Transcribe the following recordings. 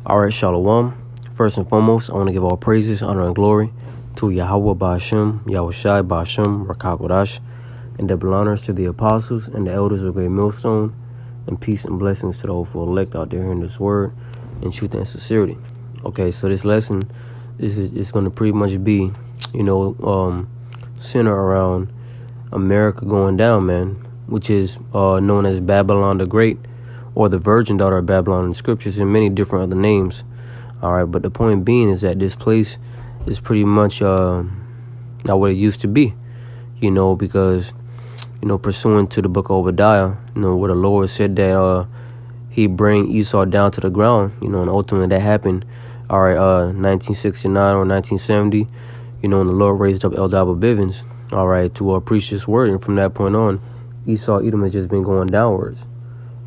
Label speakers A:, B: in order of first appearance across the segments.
A: All right, Shalom. First and foremost, I want to give all praises, honor, and glory to Yahweh Ba'ashem, Yahushai Ba'ashem, Rakakwadash, and double honors to the apostles and the elders of Great Millstone, and peace and blessings to the hopeful elect out there hearing this word in truth and sincerity. Okay, so this lesson is going to pretty much be, center around America going down, man, which is known as Babylon the Great, or the virgin daughter of Babylon in the scriptures, and many different other names. All right, but the point being is that this place is pretty much not what it used to be, because, pursuant to the book of Obadiah, where the Lord said that he'd bring Esau down to the ground, and ultimately that happened, 1969 or 1970, and the Lord raised up Eldabba Bivens, to preach this word, and from that point on, Esau, Edom has just been going downwards.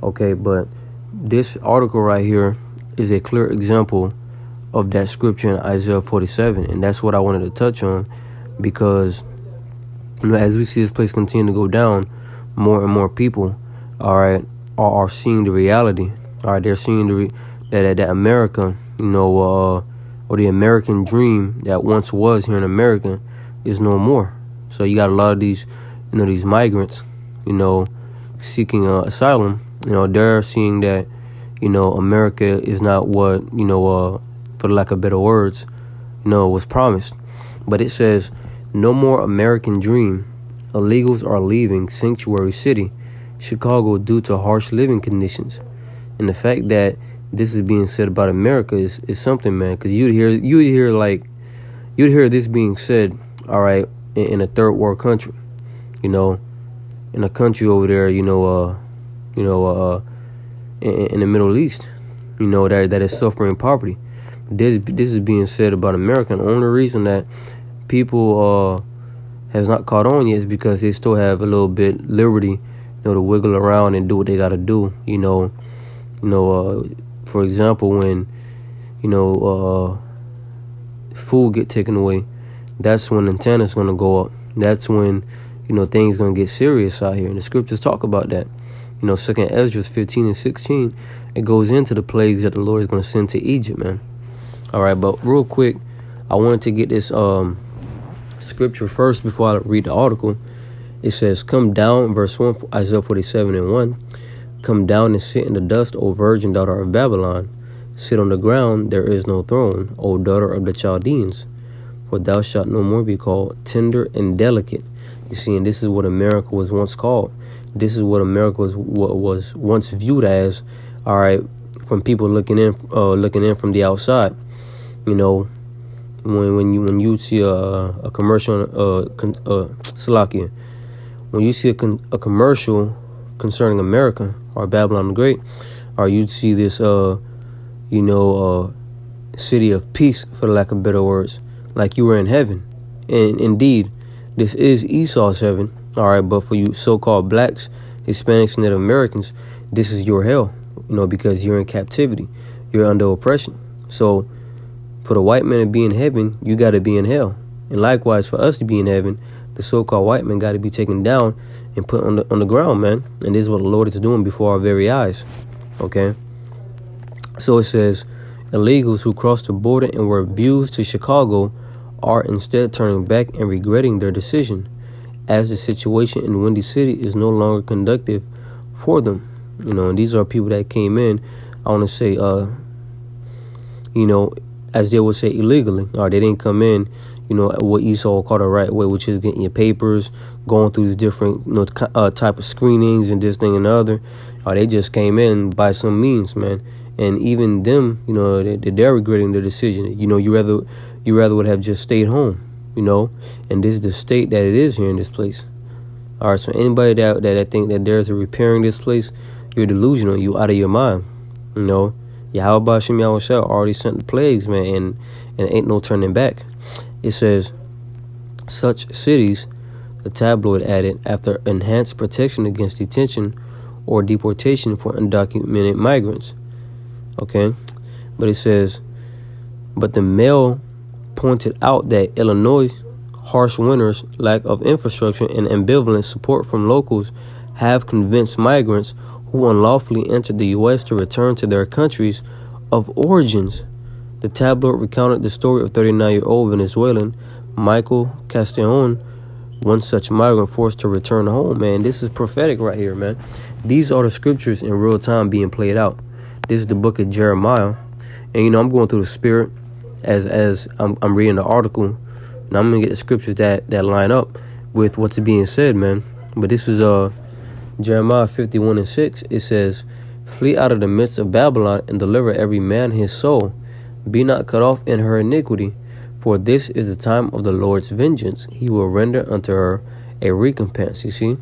A: Okay, but this article right here is a clear example of that scripture in Isaiah 47, and that's what I wanted to touch on, because as we see this place continue to go down, more and more people, are seeing the reality. They're seeing that America, or the American dream that once was here in America is no more. So you got a lot of these, these migrants, seeking asylum. They're seeing that, America is not what, for lack of better words, was promised. But it says, no more American dream. Illegals are leaving sanctuary city, Chicago, due to harsh living conditions. And the fact that this is being said about America is something, man, because you'd hear this being said, in a third world country, in a country over there, in the Middle East, that is suffering poverty. This is being said about America. And the only reason that people has not caught on yet is because they still have a little bit liberty, to wiggle around and do what they got to do. For example, when food get taken away, that's when antennas gonna go up. That's when things gonna get serious out here. And the scriptures talk about that. 2nd Ezra 15 and 16, it goes into the plagues that the Lord is going to send to Egypt, man. All right, but real quick, I wanted to get this scripture first before I read the article. It says, come down, verse 1, Isaiah 47 and 1, come down and sit in the dust, O virgin daughter of Babylon. Sit on the ground, there is no throne, O daughter of the Chaldeans. For thou shalt no more be called tender and delicate. You see, and this is what America was once called. This is what America was once viewed as, from people looking in from the outside. When you see a commercial, Salakia, when you see a commercial concerning America or Babylon the Great, or you'd see this, city of peace, for the lack of better words, like you were in heaven. And indeed, this is Esau's heaven. But for you so-called blacks, Hispanics, and Native Americans, this is your hell, because you're in captivity. You're under oppression. So for the white man to be in heaven, you got to be in hell. And likewise, for us to be in heaven, the so-called white man got to be taken down and put on the ground, man. And this is what the Lord is doing before our very eyes. Okay? So it says, illegals who crossed the border and were abused to Chicago are instead turning back and regretting their decision, as the situation in Windy City is no longer conducive for them. And these are people that came in, I want to say, as they would say, illegally. They didn't come in, what Esau called the right way, which is getting your papers, going through these different, type of screenings and this thing and the other. They just came in by some means, man. And even them, they're regretting their decision. You rather would have just stayed home. And this is the state that it is here in this place. All right, so anybody that think that there's a repairing this place, you're delusional. You out of your mind. Yahweh Ba'ashem Yahushua already sent the plagues, man, and ain't no turning back. It says, such cities, the tabloid added, after enhanced protection against detention or deportation for undocumented migrants. Okay, but it says, but the Mail pointed out that Illinois' harsh winters, lack of infrastructure, and ambivalent support from locals have convinced migrants who unlawfully entered the U.S. to return to their countries of origins. The tabloid recounted the story of 39-year-old Venezuelan Michael Castellon, one such migrant forced to return home. Man, this is prophetic right here, man. These are the scriptures in real time being played out. This is the book of Jeremiah. And, I'm going through the spirit as I'm reading the article. And I'm going to get the scriptures that line up with what's being said, man. But this is Jeremiah 51:6. It says, "Flee out of the midst of Babylon and deliver every man his soul. Be not cut off in her iniquity, for this is the time of the Lord's vengeance. He will render unto her a recompense." You see?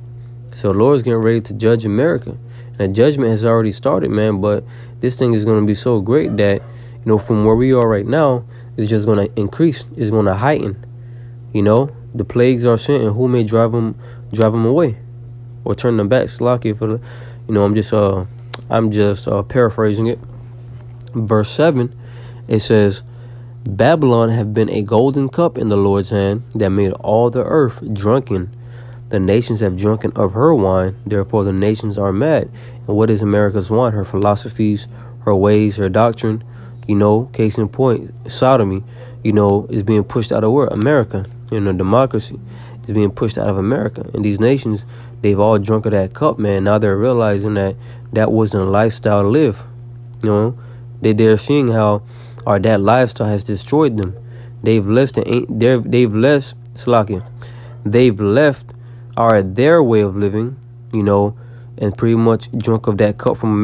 A: So the Lord's getting ready to judge America. And the judgment has already started, man. But this thing is going to be so great that, from where we are right now, it's just going to increase. It's going to heighten. The plagues are sent, and who may drive them away or turn them back? Slocky for the, I'm just paraphrasing it. Verse 7. It says, "Babylon have been a golden cup in the Lord's hand that made all the earth drunken. The nations have drunken of her wine, therefore the nations are mad." And what is America's wine? Her philosophies, her ways, her doctrine. Case in point, sodomy, is being pushed out of where? America. Democracy is being pushed out of America. And these nations, they've all drunk of that cup, man. Now they're realizing that wasn't a lifestyle to live. They're seeing how that lifestyle has destroyed them. They've left their way of living, and pretty much drunk of that cup from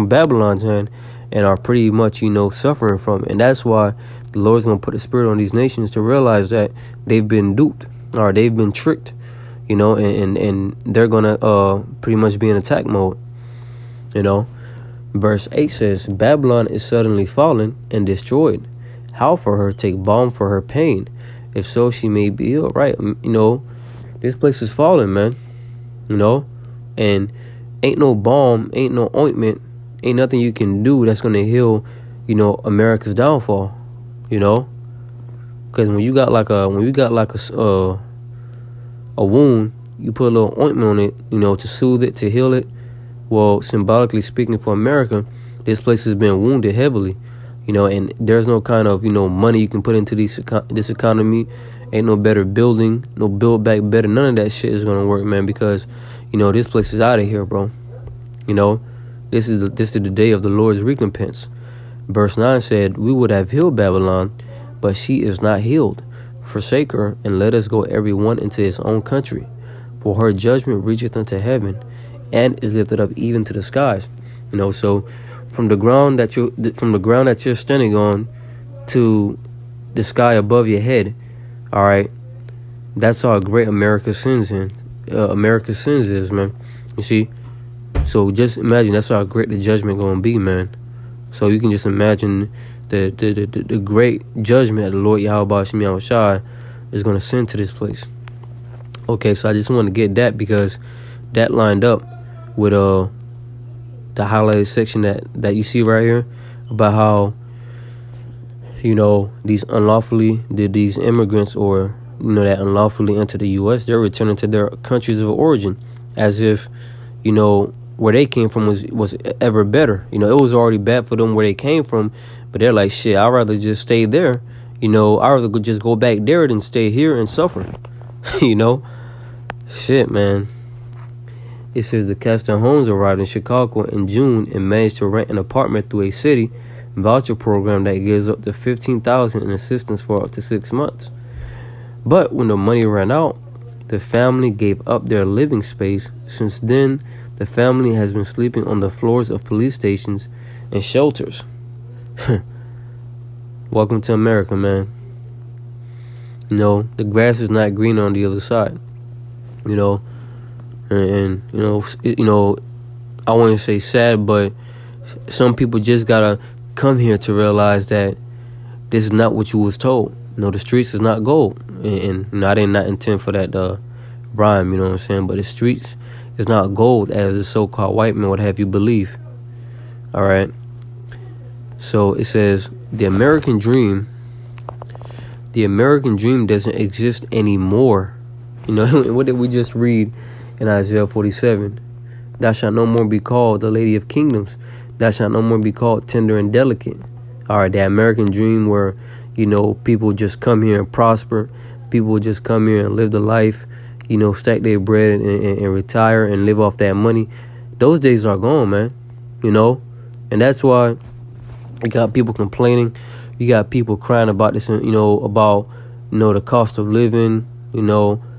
A: Babylon's hand, and are pretty much, suffering from it. And that's why the Lord's going to put a spirit on these nations to realize that they've been duped, or they've been tricked, and they're going to pretty much be in attack mode, Verse 8 says, "Babylon is suddenly fallen and destroyed. How for her take balm for her pain? If so, she may be healed." Right? This place is falling, man. And ain't no balm, ain't no ointment, ain't nothing you can do that's gonna heal, America's downfall. Because when you got like a wound, you put a little ointment on it, to soothe it, to heal it. Well, symbolically speaking, for America, this place has been wounded heavily, and there's no kind of, money you can put into this economy. Ain't no better building, no build back better. None of that shit is going to work, man, because, this place is out of here, bro. This is the day of the Lord's recompense. Verse 9 said, "We would have healed Babylon, but she is not healed. Forsake her, and let us go every one into his own country. For her judgment reacheth unto heaven, and is lifted up even to the skies." So from the ground that you're standing on to the sky above your head, all right, that's how great America's sins is, man. You see, so just imagine that's how great the judgment gonna be, man. So you can just imagine the great judgment that the Lord Yahweh Shem Yahushai is gonna send to this place. Okay, so I just want to get that because that lined up with the highlighted section that you see right here about how these immigrants, or that unlawfully enter the U.S., they're returning to their countries of origin as if where they came from was ever better. It was already bad for them where they came from, but they're like, shit, I'd rather just stay there. I'd rather just go back there than stay here and suffer. Shit, man. It says the Castellones arrived in Chicago in June and managed to rent an apartment through a city voucher program that gives up to $15,000 in assistance for up to 6 months. But when the money ran out, the family gave up their living space. Since then, the family has been sleeping on the floors of police stations and shelters. Welcome to America, man. The grass is not green on the other side. And I wouldn't say sad, but some people just gotta come here to realize that this is not what you was told. The streets is not gold, and I did not intend for that rhyme. What I'm saying? But the streets is not gold, as the so-called white man would have you believe. All right. So it says the American dream doesn't exist anymore. What did we just read in Isaiah 47? Thou shalt no more be called the Lady of Kingdoms. Thou shalt no more be called tender and delicate. All right, that American dream where, people just come here and prosper. People just come here and live the life, stack their bread and retire and live off that money. Those days are gone, man. And that's why you got people complaining. You got people crying about this, about, the cost of living,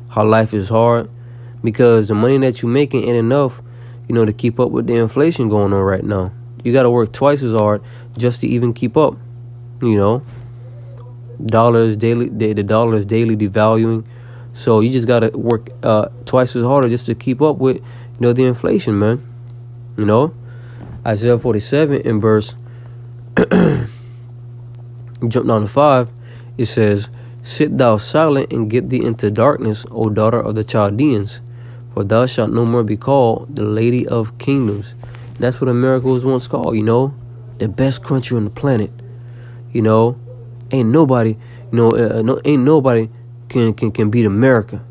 A: how life is hard. Because the money that you're making ain't enough, to keep up with the inflation going on right now. You got to work twice as hard just to even keep up. Dollars daily, the dollar is daily devaluing. So you just got to work twice as harder just to keep up with, the inflation, man. Isaiah 47 in verse, jump down to 5, it says, Sit thou silent and get thee into darkness, O daughter of the Chaldeans, for thou shalt no more be called the lady of kingdoms. That's what America was once called, the best country on the planet. Ain't nobody, ain't nobody can beat America.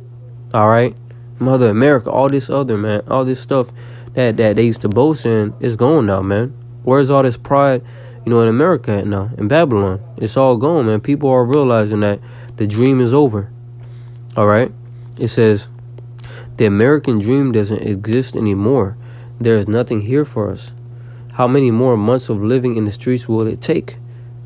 A: All right, Mother America, all this stuff that they used to boast in is gone now, man. Where's all this pride, in America at now, in Babylon? It's all gone, man. People are realizing that the dream is over. All right, it says the American dream doesn't exist anymore. There is nothing here for us. How many more months of living in the streets will it take?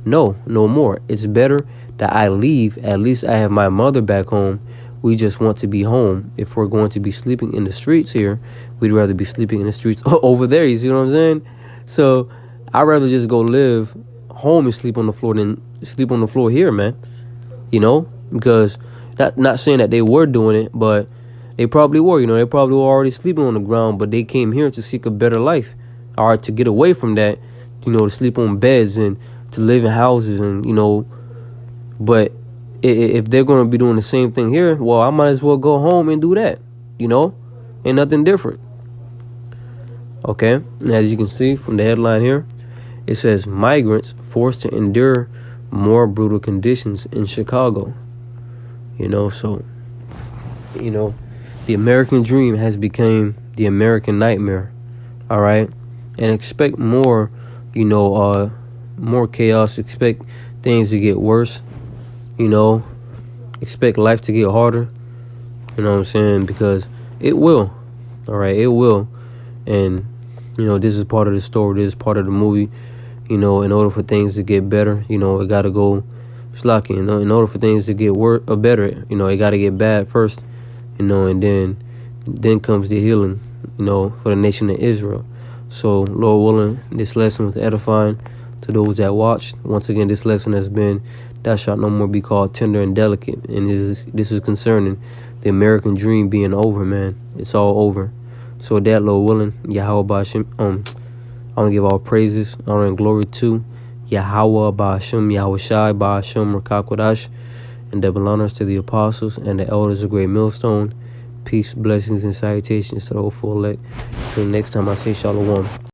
A: No more. It's better that I leave. At least I have my mother back home. We just want to be home. If we're going to be sleeping in the streets here, we'd rather be sleeping in the streets over there. You see what I'm saying? So I'd rather just go live home and sleep on the floor than sleep on the floor here, man. Because not saying that they were doing it, but they probably were. They probably were already sleeping on the ground, but they came here to seek a better life, or to get away from that, to sleep on beds and to live in houses and, but if they're going to be doing the same thing here, well, I might as well go home and do that, ain't nothing different. Okay. And as you can see from the headline here, it says migrants forced to endure more brutal conditions in Chicago. So, the American dream has become the American nightmare. All right. And expect more, more chaos. Expect things to get worse. Expect life to get harder. You know what I'm saying? Because it will. All right, it will. And, this is part of the story. This is part of the movie. In order for things to get better, it got to go slocky. In order for things to get worse or better, it got to get bad first, and then comes the healing, for the nation of Israel. So, Lord willing, this lesson was edifying to those that watched. Once again, this lesson has been, thou shalt no more be called tender and delicate. And this is concerning the American dream being over, man. It's all over. So with that, Lord willing, Yahweh Ba'ashem, I want to give all praises, honor, and glory to Yahweh Ba'ashem, Yahweh Shai Ba'ashem, Rakakwadash, and double honors to the apostles and the elders of Great Millstone. Peace, blessings, and salutations to the whole full elect. Until next time, I say shalom.